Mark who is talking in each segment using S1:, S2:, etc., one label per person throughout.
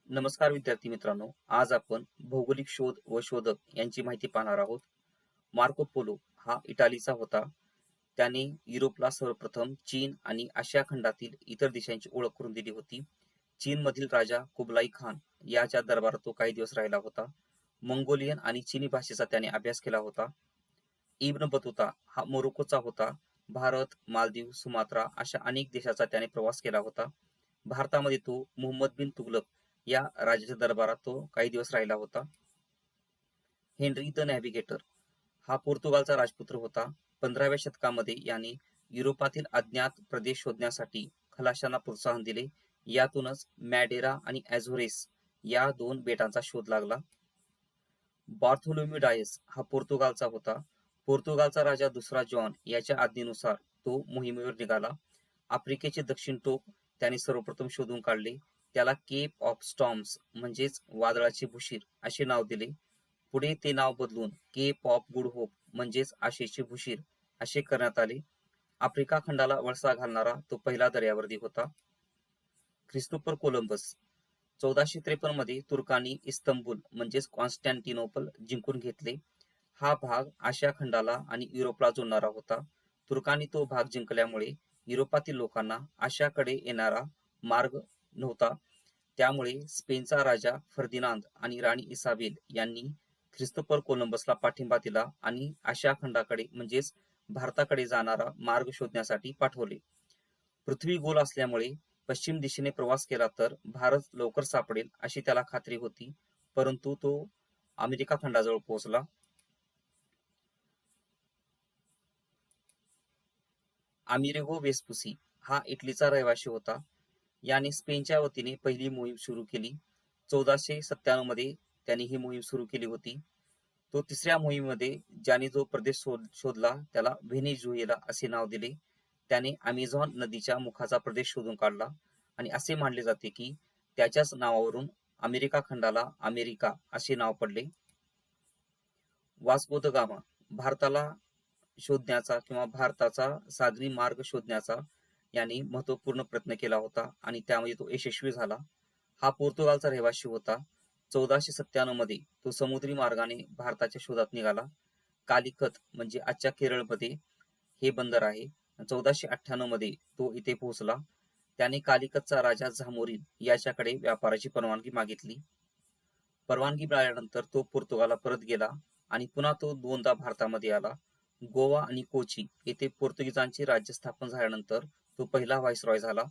S1: नमस्कार विद्यार्थी मित्रांनो, आज आपण भौगोलिक शोध व शोधक यांची माहिती पाहणार आहोत. मार्को पोलो हा इटालीचा होता. त्याने युरोपला सर्वप्रथम चीन आणि आशिया खंडातील इतर देशांची ओळख करून दिली होती. चीनमधील राजा कुबलाई खान याच्या दरबारात तो काही दिवस राहिला होता. मंगोलियन आणि चीनी भाषेचा त्याने अभ्यास केला होता. इब्न बतुता हा मोरोक्कोचा होता. भारत, मालदीव, सुमात्रा अशा अनेक देशाचा त्याने प्रवास केला होता. भारतामध्ये तो मुहम्मद बिन तुगलक या राजाच्या दरबारात तो काही दिवस राहिला होता. हेनरी द नॅव्हिगेटर हा पोर्तुगालचा राजपुत्र होता. 15व्या शतकामध्ये याने युरोपातील अज्ञात प्रदेश शोधण्यासाठी खलाशांना प्रोत्साहन दिले. यातूनच मॅडेरा आणि ॲझोरेस या दोन बेटांचा शोध लागला. बार्थोलोम्यू डायस हा पोर्तुगालचा होता. पोर्तुगालचा राजा दुसरा जॉन याच्या आज्ञेनुसार तो मोहिमेवर निघाला. आफ्रिकेचे दक्षिण टोक त्याने सर्वप्रथम शोधून काढले. त्याला केप ऑफ स्टॉर्म्स म्हणजेच वादळाचे भूशीर असे नाव दिले. पुढे ते नाव बदलून केप ऑफ गुड होप म्हणजेच आशेचे भूशीर असे करण्यात आले. आफ्रिका खंडाला वळसा घालणारा तो पहिला दर्यावर्दी होता. ख्रिस्तोफर कोलंबस 1453 मध्ये तुर्कांनी इस्तंबूल म्हणजेच कॉन्स्टँटिनोपल जिंकून घेतले. हा भाग आशिया खंडाला आणि युरोपला जोडणारा होता. तुर्कांनी तो भाग जिंकल्यामुळे युरोपातील लोकांना आशियाकडे येणारा मार्ग नव्हता. त्यामुळे स्पेनचा राजा फर्दिनांद आणि राणी इसाबेल यांनी ख्रिस्तोफर कोलंबसला पाठिंबा दिला आणि आशिया खंडाकडे म्हणजेच भारताकडे जाणारा मार्ग शोधण्यासाठी पाठवले. पृथ्वी गोल असल्यामुळे पश्चिम दिशेने प्रवास केला तर भारत लवकर सापडेल अशी त्याला खात्री होती, परंतु तो अमेरिका खंडाजवळ पोहोचला. अमेरिगो वेस्पुसी हा इटलीचा रहिवासी होता. याने स्पेनच्या वतीने पहिली मोहीम सुरू केली. 1497 मध्ये त्याने ही मोहीम सुरू केली होती. तो तिसऱ्या मोहिमेमध्ये ज्याने जो प्रदेश शोधला त्याला व्हेनेझुएला असे नाव दिले. त्याने अमेझॉन नदीच्या मुखाचा प्रदेश शोधून काढला आणि असे मानले जाते की त्याच्याच नावावरून अमेरिका खंडाला अमेरिका असे नाव पडले. वास्को द गामा भारताला शोधण्याचा किंवा भारताचा सागरी मार्ग शोधण्याचा याने महत्वपूर्ण प्रयत्न केला होता आणि त्यामध्ये तो यशस्वी झाला. हा पोर्तुगालचा रहिवासी होता. 1497 मध्ये तो समुद्री मार्गाने भारताच्या शोधात निघाला. कालिकत म्हणजे आजच्या केरळमध्ये हे बंदर आहे. 1498 मध्ये तो इथे पोहोचला. त्याने कालिकतचा राजा झामोरिन याच्याकडे व्यापाराची परवानगी मागितली. परवानगी मिळाल्यानंतर तो पोर्तुगालला परत गेला आणि पुन्हा तो दोनदा भारतामध्ये आला. गोवा आणि कोची येथे पोर्तुगीजांचे राज्य स्थापन झाल्यानंतर तो पहिला व्हाईसरॉय झाला.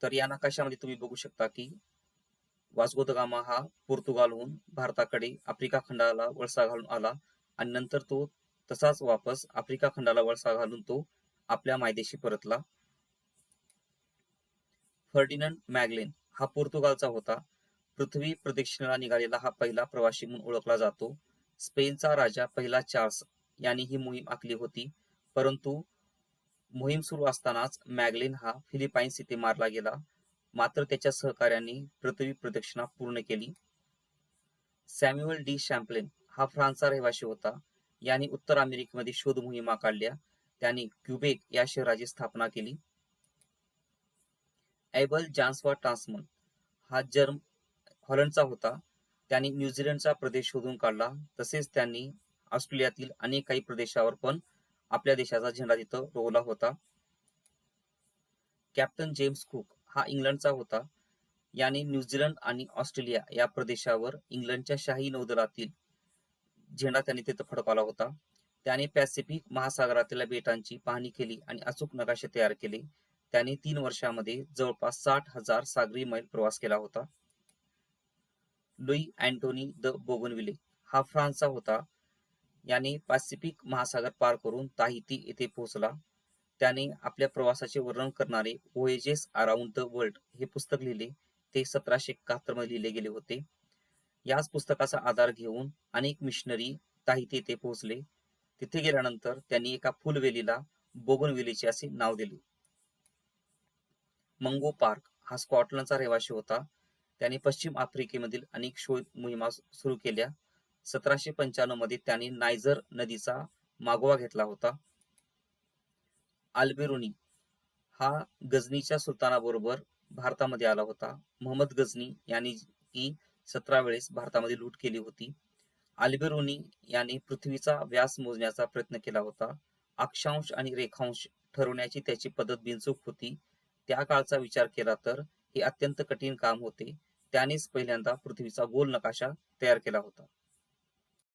S1: तर या नकाशामध्ये तुम्ही बघू शकता की वास्को द गामा हा पोर्तुगालहून भारताकडे आफ्रिका खंडाला वळसा घालून आला आणि नंतर तो तसाच वापस आफ्रिका खंडाला वळसा घालून तो आपल्या मायदेशी परतला. फर्डिनंड मॅगलेन हा पोर्तुगालचा होता. पृथ्वी प्रदक्षिणेला निघालेला हा पहिला प्रवासी म्हणून ओळखला जातो. स्पेनचा राजा पहिला चार्ल्स यांनी ही मोहीम आखली होती, परंतु मोहीम सुरू असतानाच मॅगलेन हा फिलिपाईन्स येथे मारला गेला. मात्र त्याच्या सहकार्यांनी पृथ्वी प्रदक्षिणा पूर्ण केली. सॅम्युएल डी शॅम्पलेन हा फ्रान्सचा रहिवासी होता. याने उत्तर अमेरिकेमध्ये शोध मोहिमा काढल्या. त्याने क्युबेक या शहराची स्थापना केली. एबल जान्सवा टास्मन हा हॉलंडचा होता. त्याने न्यूझीलंडचा प्रदेश शोधून काढला. तसेच त्यांनी ऑस्ट्रेलियातील अनेक काही प्रदेशावर पण आपल्या देशाचा झेंडा तिथं रोवला होता. कॅप्टन जेम्स कुक हा इंग्लंडचा होता. याने न्यूझीलंड आणि ऑस्ट्रेलिया या प्रदेशावर इंग्लंडच्या शाही नौदलातील झेंडा त्याने तिथं फडकवला होता. त्याने पॅसिफिक महासागरातील बेटांची पाहणी केली आणि अचूक नकाशे तयार केले. त्याने 3 वर्षामध्ये जवळपास 60,000 सागरी मैल प्रवास केला होता. लुई अँटोनी द बोगनविले हा फ्रान्सचा होता. याने पॅसिफिक महासागर पार करून ताहिती येथे पोहोचला. त्याने आपल्या प्रवासाचे वर्णन करणारे वोयेजेस अराउंड द वर्ल्ड हे पुस्तक लिहिले. ते 1771 मध्ये लिहिले गेले होते. याच पुस्तकाचा आधार घेऊन अनेक मिशनरी ताहिती येथे पोहोचले. तिथे गेल्यानंतर त्यांनी एका फुलवेलीला बोगनविलेचे असे नाव दिले. मंगो पार्क हा स्कॉटलंडचा रहिवासी होता. त्याने पश्चिम आफ्रिकेमधील अनेक शोध मोहिमा सुरू केल्या. 1795 मध्ये त्याने नायजर नदीचा मागोवा घेतला होता. अल्बेरुनी हा गझनीच्या सुलतानाबरोबर भारतामध्ये आला होता. मोहम्मद गझनी यांनी ही 17 वेळेस भारतामध्ये लूट केली होती. अल्बेरोनी याने पृथ्वीचा व्यास मोजण्याचा प्रयत्न केला होता. अक्षांश आणि रेखांश ठरवण्याची त्याची पद्धत बिनचूक होती. त्या काळचा विचार केला तर हे अत्यंत कठीण काम होते. त्यानेच पहिल्यांदा पृथ्वीचा गोल नकाशा तयार केला होता.